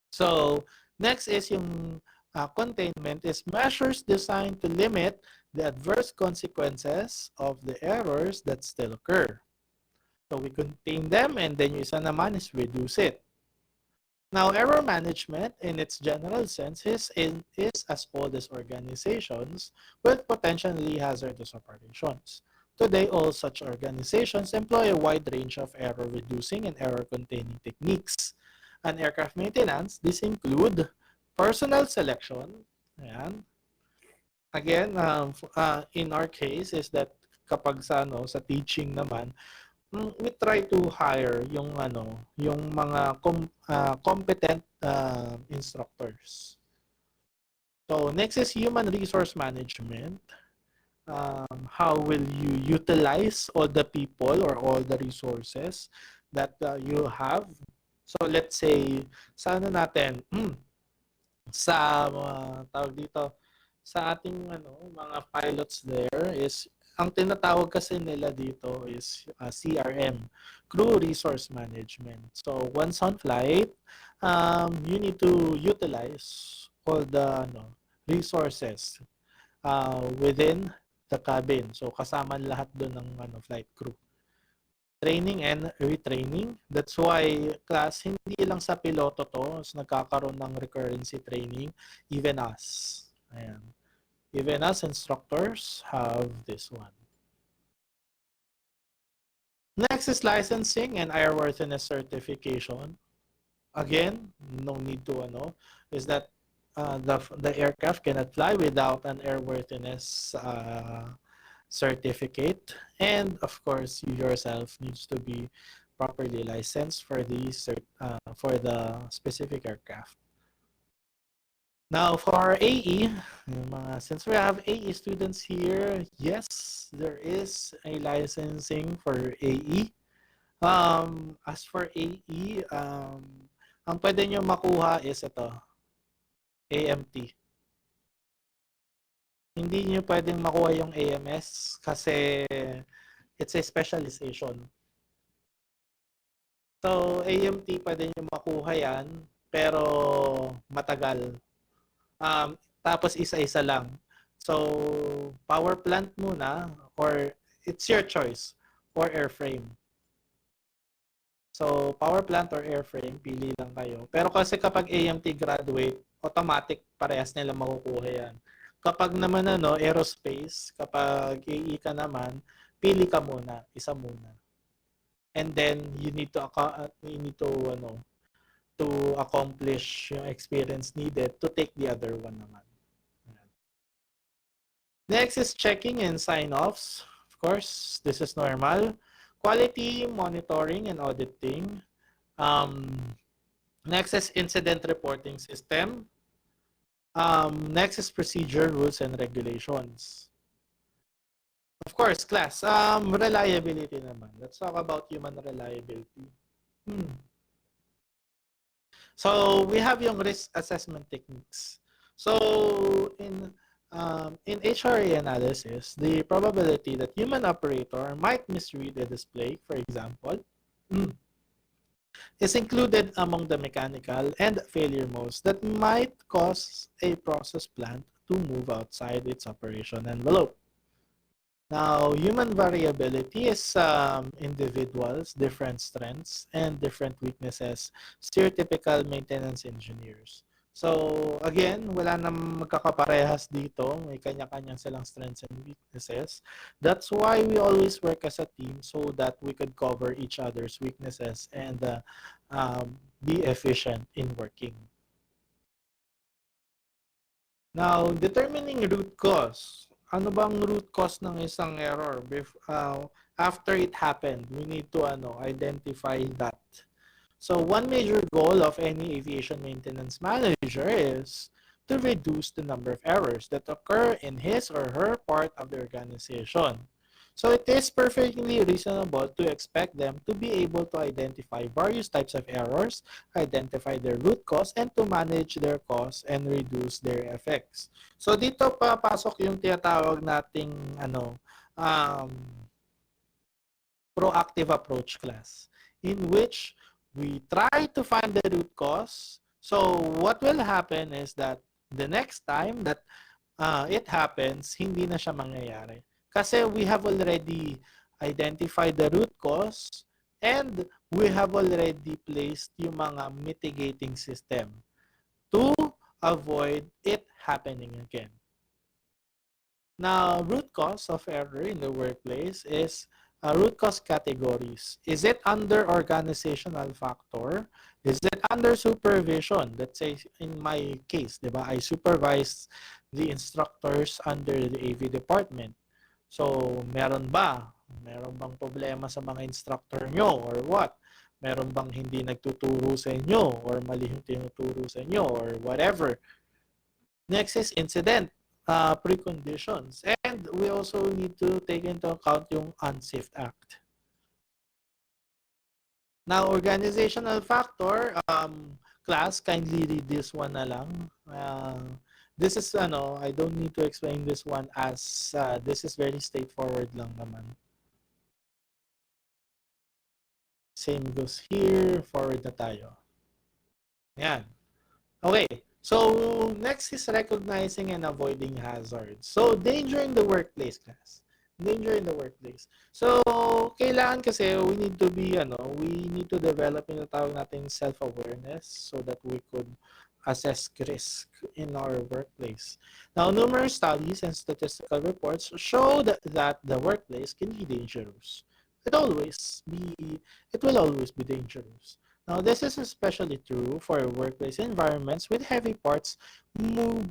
So, next is yung containment is measures designed to limit the adverse consequences of the errors that still occur. So we contain them, and then yung isa naman is reduce it. Now, error management in its general sense is as old as organizations with potentially hazardous operations. Today, all such organizations employ a wide range of error reducing and error containing techniques. An aircraft maintenance, these include personnel selection. Ayan. Again, in our case is that kapag sa teaching naman, we try to hire yung mga competent instructors. So next is human resource management. How will you utilize all the people or all the resources that you have? So let's say sa natin sa tawag dito sa ating mga pilots there is ang tinatawag kasi nila dito is CRM, crew resource management. So once on flight, you need to utilize all the resources within the cabin. So kasama lahat doon ng flight crew. Training and retraining. That's why class, hindi lang sa piloto to, nagkakaroon ng recurrency training, even us. Ayan. Even us instructors have this one. Next is licensing and airworthiness certification. Again, no need to is that the aircraft cannot fly without an airworthiness certificate, and of course you yourself needs to be properly licensed for for the specific aircraft. Now for AE, since we have AE students here, yes, there is a licensing for AE. As for AE, ang pwede nyo makuha is ito, AMT. Hindi nyo pwedeng makuha yung AMS kasi it's a specialization. So, AMT pwede nyo makuha yan, pero matagal. Tapos isa-isa lang. So, power plant muna, or it's your choice, or airframe. So, power plant or airframe, pili lang kayo. Pero kasi kapag AMT graduate, automatic parehas nila makukuha yan. Kapag naman aerospace, kapag AE ka naman, pili ka muna, isa muna. And then you need to accomplish yung experience needed to take the other one naman. Next is checking and sign-offs. Of course, this is normal. Quality monitoring and auditing. Next is incident reporting system. Next is procedure, rules, and regulations. Of course, class. Reliability naman. Let's talk about human reliability. So we have yung risk assessment techniques. So in HRA analysis, the probability that human operator might misread a display, for example, is included among the mechanical and failure modes that might cause a process plant to move outside its operation envelope. Now, human variability is individuals, different strengths, and different weaknesses, stereotypical maintenance engineers. So, again, wala nang magkakaparehas dito. May kanya-kanyang silang strengths and weaknesses. That's why we always work as a team so that we could cover each other's weaknesses and be efficient in working. Now, determining root cause. Ano bang root cause ng isang error? After it happened, we need to identify that. So one major goal of any aviation maintenance manager is to reduce the number of errors that occur in his or her part of the organization. So it is perfectly reasonable to expect them to be able to identify various types of errors, identify their root cause, and to manage their cause and reduce their effects. So dito papasok yung tinatawag nating um, proactive approach class, in which we try to find the root cause. So what will happen is that the next time that it happens, hindi na siya mangyayari. Kasi we have already identified the root cause and we have already placed yung mga mitigating system to avoid it happening again. Now, root cause of error in the workplace is root cause categories. Is it under organizational factor? Is it under supervision? Let's say in my case, diba, I supervise the instructors under the AV department. So, meron ba? Meron bang problema sa mga instructor nyo or what? Meron bang hindi nagtuturo sa inyo or mali yung tinuturo sa inyo or whatever? Next is incident. Preconditions. And we also need to take into account yung unsafe act. Now, organizational factor, class, kindly read this one na lang. This is, I don't need to explain this one as this is very straightforward lang naman. Same goes here, forward na tayo. Yan. Okay. So, next is recognizing and avoiding hazards. So, danger in the workplace, class. Danger in the workplace. So, kailangan kasi we need to be, we need to develop yung tawag natin self-awareness so that we could assess risk in our workplace. Now, numerous studies and statistical reports show that the workplace can be dangerous. It will always be dangerous. Now, this is especially true for workplace environments with heavy parts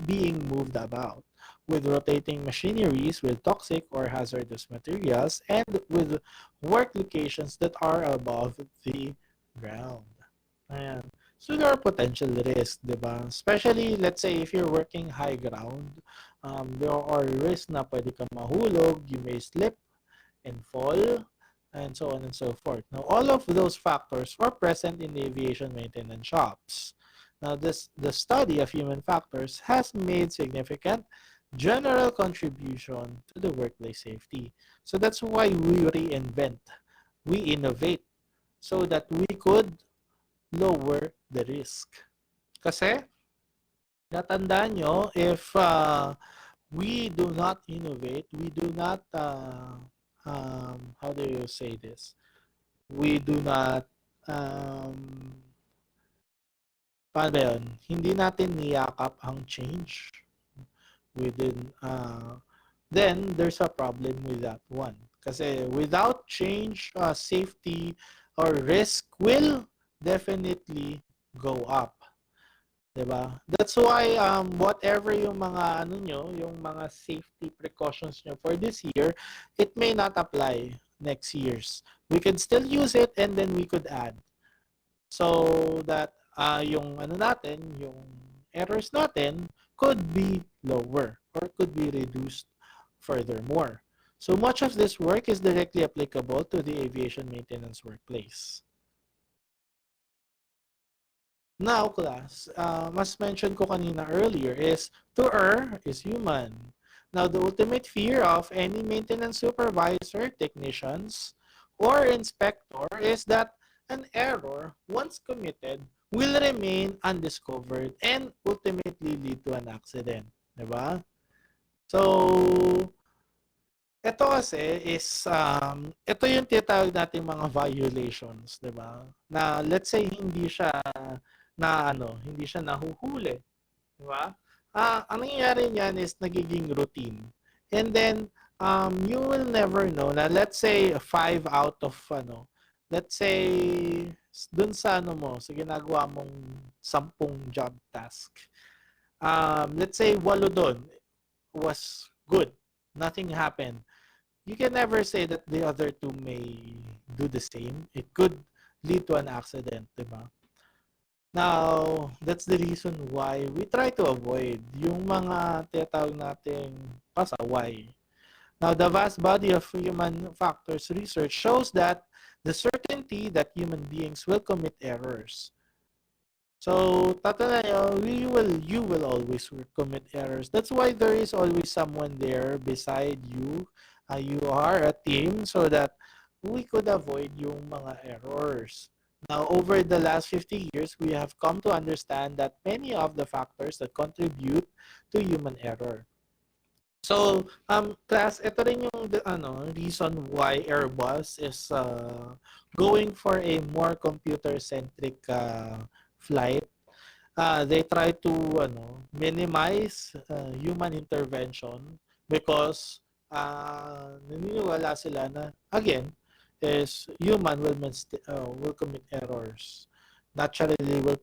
being moved about, with rotating machineries with toxic or hazardous materials, and with work locations that are above the ground. Ayan. So, there are potential risks, diba? Especially, let's say, if you're working high ground, there are risks na pwede kang mahulog, you may slip and fall, and so on and so forth. Now, all of those factors are present in the aviation maintenance shops. Now, the study of human factors has made significant general contribution to the workplace safety. So that's why we reinvent, we innovate, so that we could lower the risk. Kasi, natandaan nyo, if we do not innovate, we do not how do you say this? We do not, paano ba yun? Hindi natin niyakap ang change within, then there's a problem with that one. Kasi without change, safety or risk will definitely go up. Diba? That's why whatever yung mga yung mga safety precautions nyo for this year, it may not apply next year's. We could still use it and then we could add. So that yung yung errors natin could be lower or could be reduced furthermore. So much of this work is directly applicable to the aviation maintenance workplace. Now, class, mas mention ko kanina earlier is to err is human. Now, the ultimate fear of any maintenance supervisor, technicians, or inspector is that an error, once committed, will remain undiscovered and ultimately lead to an accident. Diba? So, ito kasi is, ito yung tinatawag natin mga violations, diba? Na let's say hindi siya hindi siya nahuhuli, di ba? Ang nangyayari niyan is nagiging routine. And then you will never know na let's say 5 out of let's say dun sa sa ginagawa mong 10 job task. Let's say 8 doon was good. Nothing happened. You can never say that the other 2 may do the same. It could lead to an accident, diba? Now, that's the reason why we try to avoid yung mga tinatawag nating pasaway. Now, the vast body of human factors research shows that the certainty that human beings will commit errors. So, tatanayo, you will always commit errors. That's why there is always someone there beside you. You are a team so that we could avoid yung mga errors. Now, over the last 50 years, we have come to understand that many of the factors that contribute to human error. So, class, ito rin yung reason why Airbus is going for a more computer-centric flight. They try to minimize human intervention because naniniwala sila na again is human will commit errors. Naturally will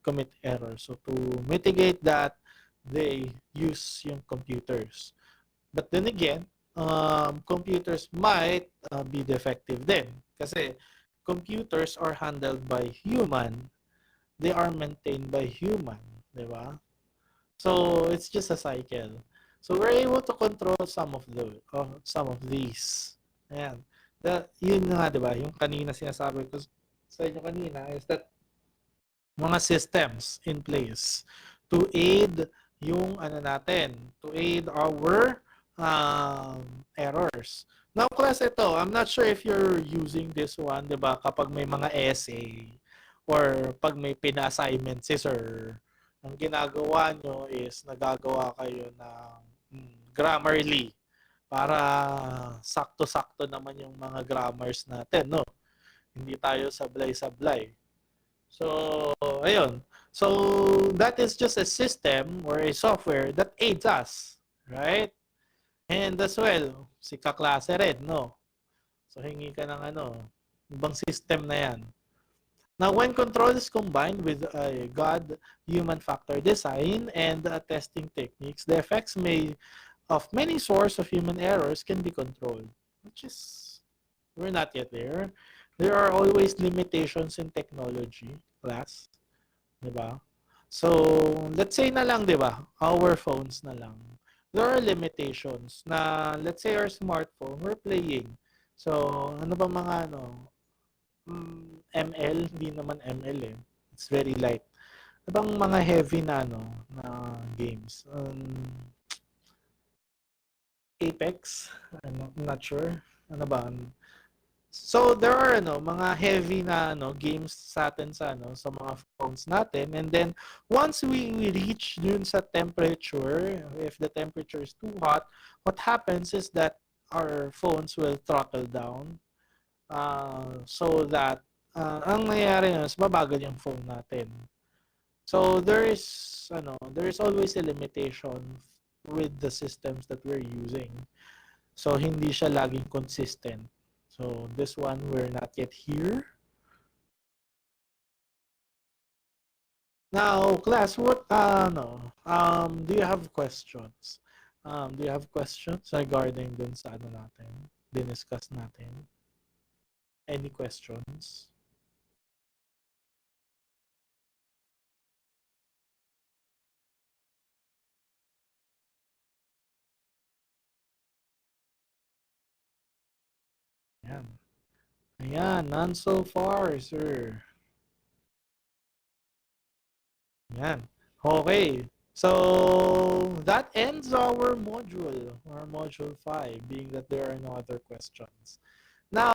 commit errors. So to mitigate that, they use yung computers. But then again, computers might be defective din. Kasi computers are handled by human. They are maintained by human. Diba? So, it's just a cycle. So, we're able to control some of these. Ayan. Yun nga, diba? Yung kanina sinasabi ko sa inyo kanina is that mga systems in place to aid yung to aid our errors. Now, class, ito, I'm not sure if you're using this one, di ba? Kapag may mga essay or pag may pina-assignment si sir, ang ginagawa nyo is nagagawa kayo ng Grammarly para sakto-sakto naman yung mga grammars natin, no? Hindi tayo sablay-sablay. So, ayun. So, that is just a system or a software that aids us, right? And as well, si kaklase rin, no? So, hingi ka ng ibang system na yan. Now, when control is combined with a God-human factor design and testing techniques, the effects of many sources of human errors can be controlled, which is, we're not yet there. There are always limitations in technology, class. Diba? So, let's say na lang, diba? Our phones na lang. There are limitations na, let's say our smartphone, we're playing. So, ano ba mga ML? Hindi naman ML eh. It's very light. Ano bang mga heavy na na games? Apex? I'm not sure. Ano ba? So there are mga heavy na games sa atin sa mga phones natin, and then once we reach dun sa temperature, if the temperature is too hot, what happens is that our phones will throttle down so that ang nangyayari is babagal yung phone natin. So there is always a limitation with the systems that we're using. So hindi siya laging consistent. So this one, we're not yet here. Now, class, what do you have questions? Do you have questions regarding dun sa natin? Diniscuss natin? Any questions? Ayan. Ayan, none so far, sir. Ayan. Okay. So, that ends our module 5, being that there are no other questions. Now,